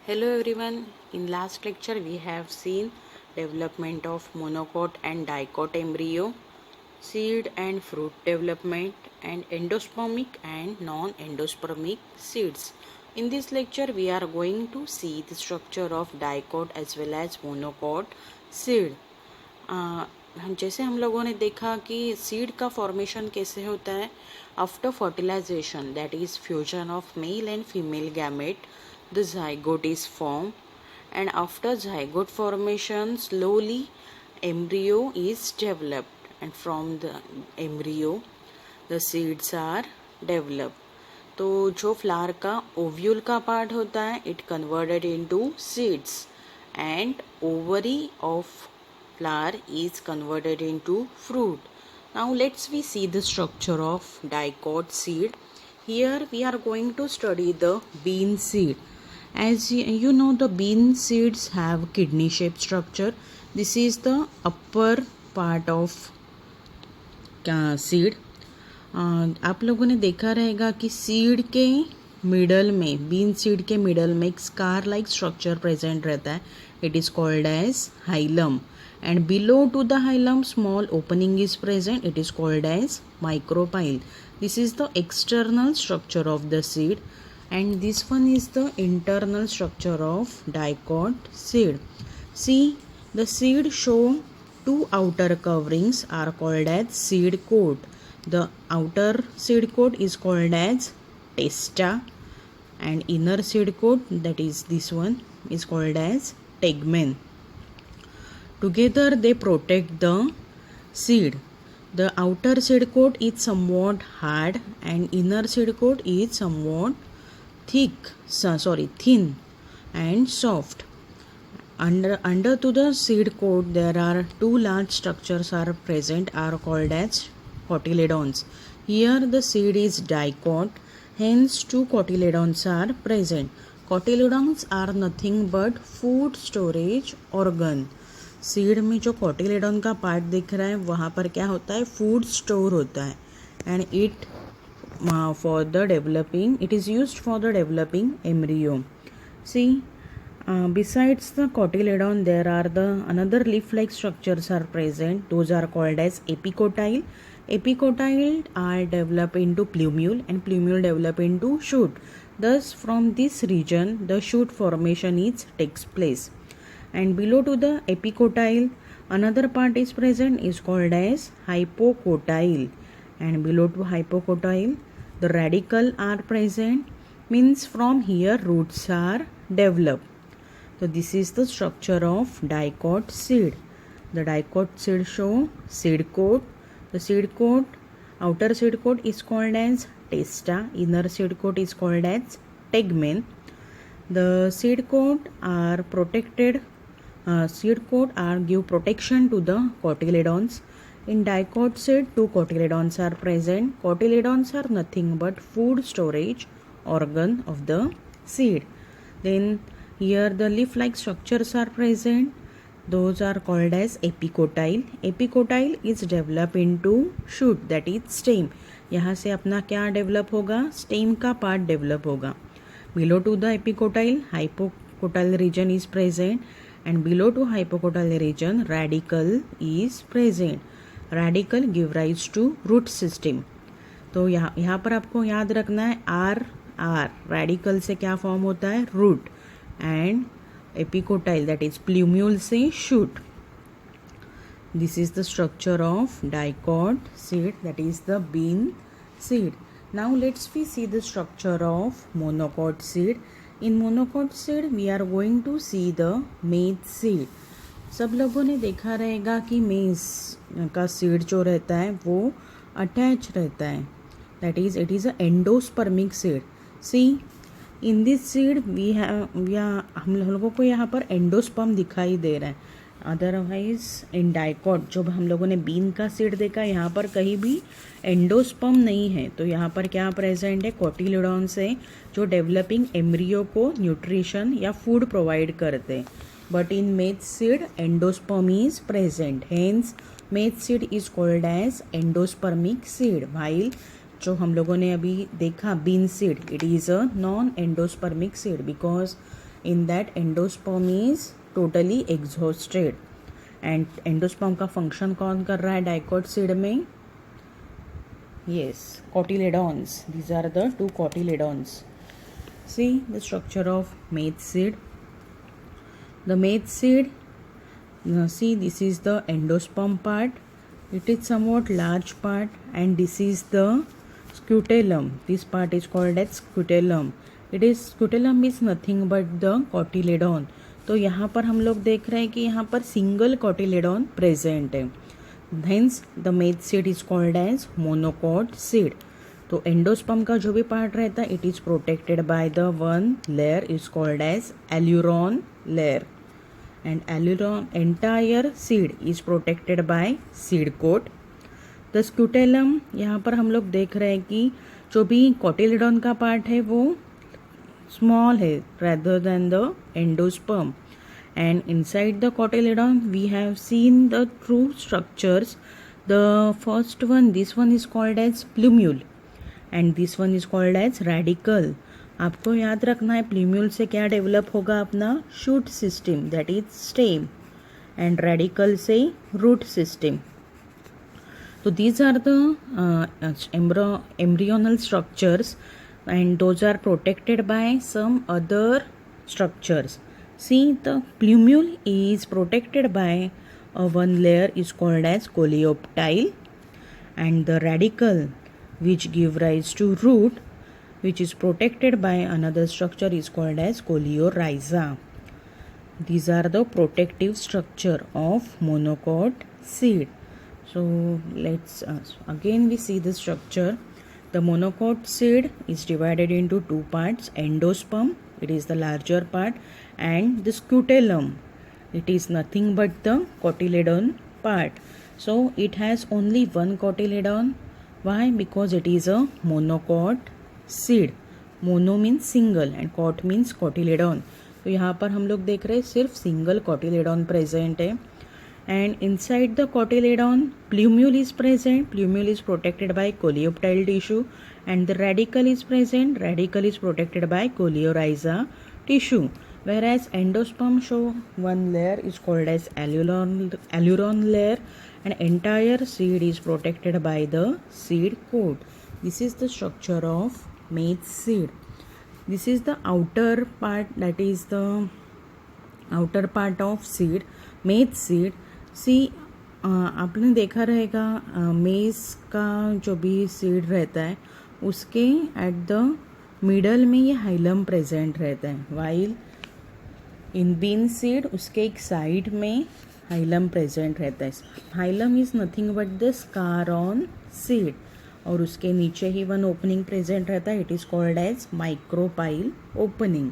Hello everyone. In last lecture we have seen development of monocot and dicot embryo, seed and fruit development, and endospermic and non-endospermic seeds. In this lecture we are going to see the structure of dicot as well as monocot seed. जैसे हम लोगों ने देखा कि seed का formation कैसे होता है after fertilisation, that is fusion of male and female gamete, the zygote is formed, and after zygote formation slowly embryo is developed, and from the embryo the seeds are developed. तो जो flower का ovule का part होता है it converted into seeds, and ovary of flower is converted into fruit. Now let's we see the structure of dicot seed. Here we are going to study the bean seed. As you know, the bean seeds have kidney shaped structure. This is the upper part of seed. आप लोगों ने देखा रहेगा कि seed के middle में, been seed के middle में एक स्कार लाइक स्ट्रक्चर प्रेजेंट रहता है. It is called as hilum, and below to the hilum small opening is present. It is called as micropyle. This is the external structure of the seed, and this one is the internal structure of dicot seed. See, the seed show two outer coverings are called as seed coat. The outer seed coat is called as testa, and inner seed coat, that is this one, is called as tegmen. Together they protect the seed. The outer seed coat is somewhat hard and inner seed coat is somewhat thin and soft. Under to the seed coat there are two large structures are present, are called as cotyledons. Here the seed is dicot, hence two cotyledons are present. Cotyledons are nothing but food storage organ. Seed में जो कोटिलेडॉन का part दिख रहा है वहाँ पर क्या होता है, फूड स्टोर होता है, and it for the developing, it is used for the developing embryo. See, besides the cotyledon there are the another leaf like structures are present. Those are called as epicotyle. Epicotyle are developed into plumule, and plumule develop into shoot. Thus from this region the shoot formation is takes place. And below to the epicotyle another part is present, is called as hypocotyle, and below to hypocotyle the radicle are present, means from here roots are developed. So this is the structure of dicot seed. The dicot seed show seed coat. The seed coat, outer seed coat is called as testa, inner seed coat is called as tegmen. The seed coat are protected. Seed coat are give protection to the cotyledons. In dicot seed two cotyledons are present. Cotyledons are nothing but food storage organ of the seed. Then here the leaf like structures are present. Those are called as epicotyle. Epicotyle is developed into shoot, that is stem. यहाँ से अपना क्या develop होगा, stem का part develop होगा. Below to the epicotyle hypocotyle region is present, and below to hypocotyle region radicle is present. Radicle give rise to root system. तो यहाँ पर आपको याद रखना है आर रेडिकल से क्या फॉर्म होता है, root, and epicotyl that is plumule से shoot. This is the structure of dicot seed, that is the bean seed. Now let's we see the structure of monocot seed. In monocot seed we are going to see the maize seed. सब लोगों ने देखा रहेगा कि मेज का seed जो रहता है वो अटैच रहता है, that is it is a endospermic seed. See, in this seed we have, हम लोगों को यहाँ पर एंडोस्पर्म दिखाई दे रहा है. अदरवाइज इन डाइकॉट जो हम लोगों ने बीन का सीड देखा, यहाँ पर कहीं भी एंडोस्पर्म नहीं है. तो यहाँ पर क्या प्रेजेंट है, कोटिलेडॉन से जो डेवलपिंग एम्ब्रियो को न्यूट्रिशन या फूड प्रोवाइड करते हैं. But in maize seed endosperm is present, hence maize seed is called as endospermic seed. While जो हम लोगों ने अभी देखा bean seed, it is a non endospermic seed because in that endosperm is totally exhausted. And endosperm का function कौन कर रहा है डाइकोट सीड में? Yes, cotyledons. These are the two cotyledons. See the structure of maize seed. The maize seed, see this is the endosperm part. It is somewhat large part, and this is the scutellum. This part is called as scutellum. Scutellum is nothing but the cotyledon. तो यहाँ पर हम लोग देख रहे हैं कि यहाँ पर सिंगल cotyledon present है. Hence the maize seed is called as monocot seed. तो एंडोस्पर्म का जो भी पार्ट रहता है it is protected by the one layer is called as aleurone layer. And aleurone entire seed is protected by seed coat. The scutellum, यहाँ पर हम लोग देख रहे हैं कि जो भी कोटिलेडॉन का पार्ट है वो स्मॉल है rather than the endosperm. And inside the cotyledon we have seen the true structures. The first one, this one is called as plumule and this one is called as radicle. आपको याद रखना है plumule से क्या develop होगा अपना shoot system that is stem and radicle से root system. So these are the embryonal structures and those are protected by some other structures. See, the plumule is protected by one layer is called as coleoptile, and the radicle which give rise to root which is protected by another structure is called as coleorhiza. These are the protective structure of monocot seed. So let's again we see the structure. The monocot seed is divided into two parts: endosperm, it is the larger part, and the scutellum, it is nothing but the cotyledon part. So it has only one cotyledon. Why? Because it is a monocot seed. Mono means single and cot means cotyledon. तो यहाँ पर हम लोग देख रहे हैं सिर्फ single cotyledon present है. And inside the cotyledon plumule is present. Plumule is protected by coleoptile tissue, and the radicle is present. Radicle is protected by coleorhiza tissue. Whereas endosperm show one layer is called as alluron layer, and entire seed is protected by the seed coat. This is the structure of maize seed. This is the outer part, that is the outer part of seed, maize seed. सी आपने देखा रहेगा मेज़ का जो भी seed रहता है उसके एट द मिडल में ये हाइलम प्रेजेंट रहता है, वाइल इन बीन सीड उसके एक साइड में हाइलम प्रेजेंट रहता है. Hilum is nothing but the scar on seed, और उसके नीचे ही वन ओपनिंग प्रेजेंट रहता है, it is called as micropyle opening.